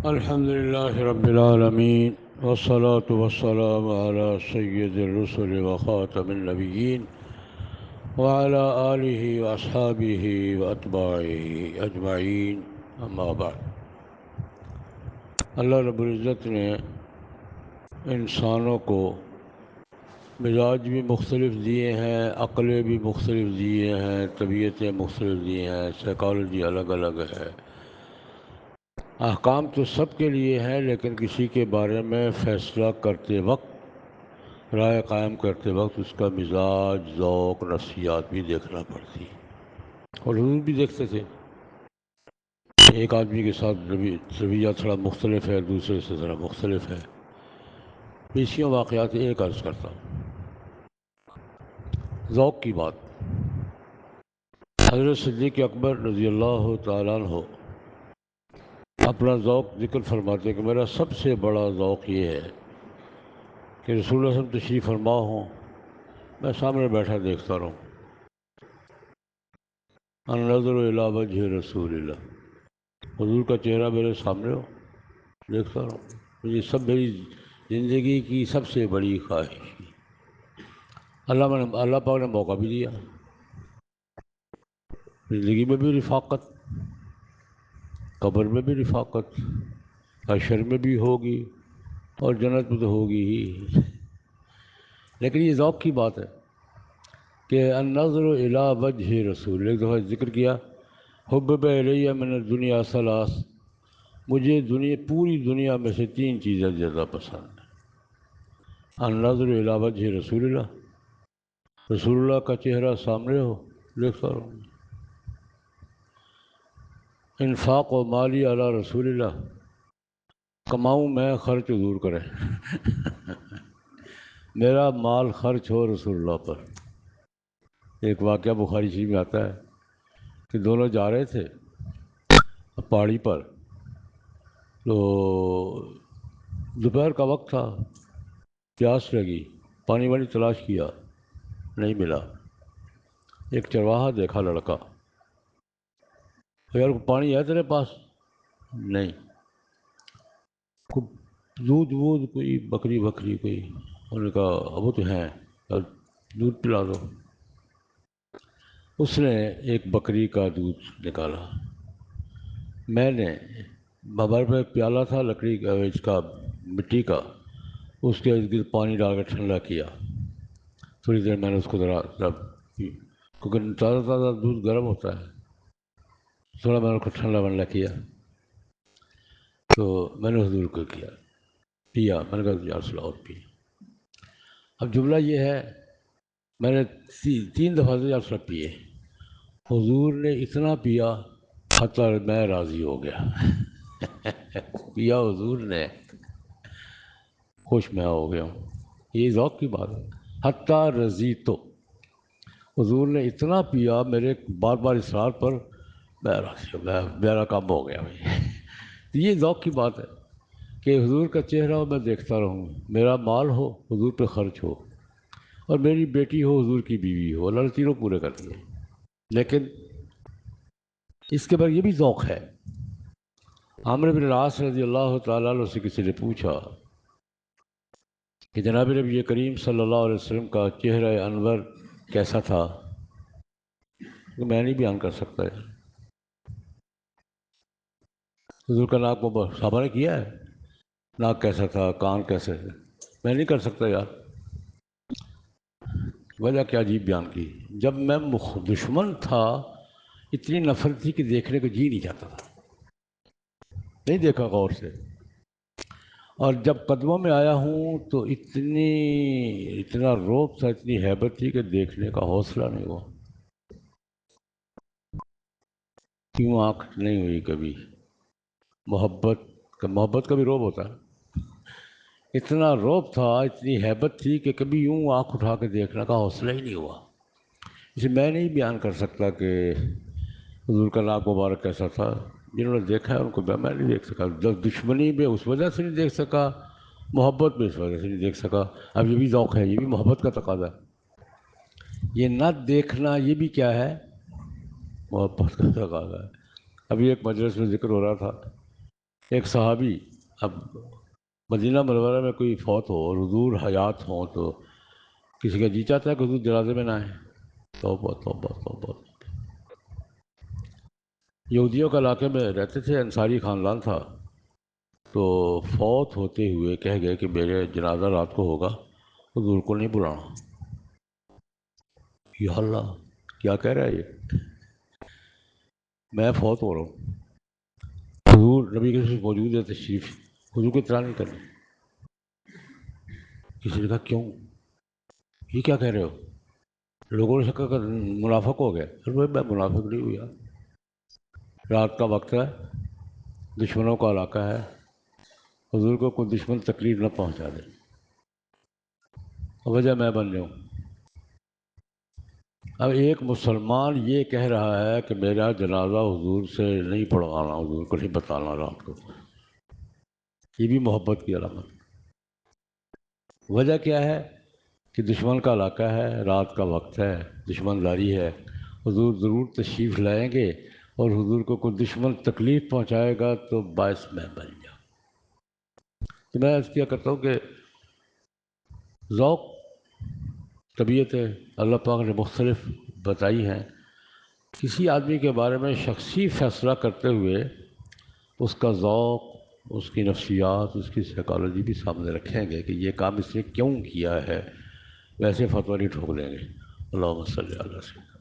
الحمد لله رب العالمين والصلاة والسلام على سيد الرسل وخاتم النبيين وعلى آله وأصحابه وأتباعه أجمعين أما بعد. اللہ رب العزت نے انسانوں کو مزاج بھی مختلف دیے ہیں، عقلیں بھی مختلف دیے ہیں، طبیعتیں مختلف دیے ہیں، سائیکالوجی الگ الگ ہے. احکام تو سب کے لیے ہیں، لیکن کسی کے بارے میں فیصلہ کرتے وقت، رائے قائم کرتے وقت اس کا مزاج، ذوق، نفسیات بھی دیکھنا پڑتی. اور حضور بھی دیکھتے تھے. ایک آدمی کے ساتھ رویہ تھوڑا مختلف ہے، دوسرے سے ذرا مختلف ہے. پیشیوں واقعات ایک عرض کرتا ہوں. ذوق کی بات. حضرت صدیق اکبر رضی اللہ تعالیٰ عنہ اپنا ذوق ذکر فرماتے کہ میرا سب سے بڑا ذوق یہ ہے کہ رسول اللہ صلی اللہ علیہ وسلم تشریف فرما ہوں، میں سامنے بیٹھا دیکھتا رہوں. النظر الی وجہ رسول اللہ، حضور کا چہرہ میرے سامنے ہو، دیکھتا رہوں. یہ سب میری زندگی کی سب سے بڑی خواہش. اللہ پاک نے موقع بھی دیا. زندگی میں بھی رفاقت، قبر میں بھی رفاقت، حشر میں بھی ہوگی، اور جنت میں تو ہوگی ہی. لیکن یہ ذوق کی بات ہے کہ النظر الی وجہ رسول. ایک دفعہ ذکر کیا، حبب الیہ من الدنیا ثلاث، مجھے پوری دنیا میں سے 3 چیزیں زیادہ پسند ہیں. النظر الی وجہ رسول اللہ، رسول اللہ کا چہرہ سامنے ہو، دیکھتا رہوں. انفاق و مالی علی رسول اللہ، کماؤں میں، خرچ حضور کریں. میرا مال خرچ ہو رسول اللہ پر. ایک واقعہ بخاری شریف میں آتا ہے کہ دونوں جا رہے تھے پہاڑی پر، تو دوپہر کا وقت تھا، پیاس لگی، پانی وانی تلاش کیا، نہیں ملا. ایک چرواہا دیکھا لڑکا، یار پانی ہے تیرے پاس؟ نہیں. دودھ کوئی بکری کوئی، انہوں نے کہا وہ تو ہیں، دودھ پلا دو. اس نے ایک بکری کا دودھ نکالا. میں نے ہمارے پہ پیالہ تھا لکڑی کا، اس کا مٹی کا، اس کے ارد گرد پانی ڈال کر ٹھنڈا کیا. تھوڑی دیر میں نے اس کو ذرا کیونکہ تازہ دودھ گرم ہوتا ہے، تھوڑا میں نے اس کو ٹھنڈا ونڈا کیا. تو میں نے حضور کو پیا. میں نے کہا یا رسول اللہ اور پی. اب جملہ یہ ہے، میں نے 3 دفعہ سے یا رسول اللہ پیے. حضور نے اتنا پیا حتیٰ میں راضی ہو گیا. پیا حضور نے، خوش میں ہو گیا ہوں. یہ ذوق کی بات ہے. حتیٰ رضی تو حضور نے اتنا پیا میرے بار بار اصرار پر، میں راضی ہو گیا، میرا کام ہو گیا بھائی. یہ ذوق کی بات ہے کہ حضور کا چہرہ میں دیکھتا رہوں، میرا مال ہو، حضور پہ خرچ ہو، اور میری بیٹی ہو، حضور کی بیوی ہو. اللہ نے تینوں پورے کر دیے. لیکن اس کے بعد یہ بھی ذوق ہے. عامر بن العاص رضی اللہ تعالیٰ عنہ سے کسی نے پوچھا کہ جناب نبی کریم صلی اللہ علیہ وسلم کا چہرہ انور کیسا تھا؟ میں نہیں بیان کر سکتا ہے. حضور کا ناک صحابہ نے کیا ہے، ناک کیسا تھا، کان کیسے تھے، میں نہیں کر سکتا یار. وجہ کیا عجیب بیان کی. جب میں دشمن تھا اتنی نفرت تھی کہ دیکھنے کو جی نہیں چاہتا تھا، نہیں دیکھا غور سے. اور جب قدموں میں آیا ہوں تو اتنا روب تھا، اتنی ہیبت تھی کہ دیکھنے کا حوصلہ نہیں ہوا. کیوں آنکھ نہیں ہوئی کبھی؟ محبت کا بھی روب ہوتا ہے. اتنا روب تھا، اتنی ہیبت تھی کہ کبھی یوں آنکھ اٹھا کے دیکھنے کا حوصلہ ہی نہیں ہوا. اسے میں نہیں بیان کر سکتا کہ حضور کا ناک مبارک کیسا تھا. جنہوں نے دیکھا ہے ان کو میں نہیں دیکھ سکا. دشمنی میں اس وجہ سے نہیں دیکھ سکا، محبت میں اس وجہ سے نہیں دیکھ سکا. اب یہ بھی ذوق ہے، یہ بھی محبت کا تقاضا ہے. یہ نہ دیکھنا یہ بھی کیا ہے؟ محبت کا تقاضا ہے. ابھی ایک مجلس میں ذکر ہو رہا تھا ایک صحابی، اب مدینہ منورہ میں کوئی فوت ہو اور حضور حیات ہوں تو کسی کا جی چاہتا ہے کہ حضور جنازے میں نہ آئیں؟ توبہ توبہ توبہ۔ یہودیوں کے علاقے میں رہتے تھے، انصاری خاندان تھا، تو فوت ہوتے ہوئے کہہ گئے کہ میرے جنازہ رات کو ہوگا، حضور کو نہیں بلانا۔ یا اللہ، کیا کہہ رہا ہے یہ؟ میں فوت ہو رہا ہوں، حضور نبی کے صرف موجود ہے، تشریف، حضور کو اطلاع نہیں کرنی۔ کسی نے کہا کیوں، یہ کیا کہہ رہے ہو؟ لوگوں نے کہا کہ منافق ہو گیا۔ میں منافق نہیں ہوں یار، رات کا وقت ہے، دشمنوں کا علاقہ ہے، حضور کو کوئی دشمن تکلیف نہ پہنچا دے، وجہ میں بن جاؤں۔ اب ایک مسلمان یہ کہہ رہا ہے کہ میرا جنازہ حضور سے نہیں پڑھوانا، حضور کو نہیں بتانا رات کو، یہ بھی محبت کی علامت۔ وجہ کیا ہے کہ دشمن کا علاقہ ہے، رات کا وقت ہے، دشمن داری ہے، حضور ضرور تشریف لائیں گے اور حضور کو کوئی دشمن تکلیف پہنچائے گا تو باعث میں بن جاؤں۔ تو میں اس کیا کرتا ہوں کہ ذوق، طبیعت ہے، اللہ پاک نے مختلف بتائی ہیں، کسی آدمی کے بارے میں شخصی فیصلہ کرتے ہوئے اس کا ذوق، اس کی نفسیات، اس کی سائیکالوجی بھی سامنے رکھیں گے کہ یہ کام اس نے کیوں کیا ہے، ویسے فتویٰ نہیں ٹھوک دیں گے۔ اللہم صلی اللہ علیہ وسلم۔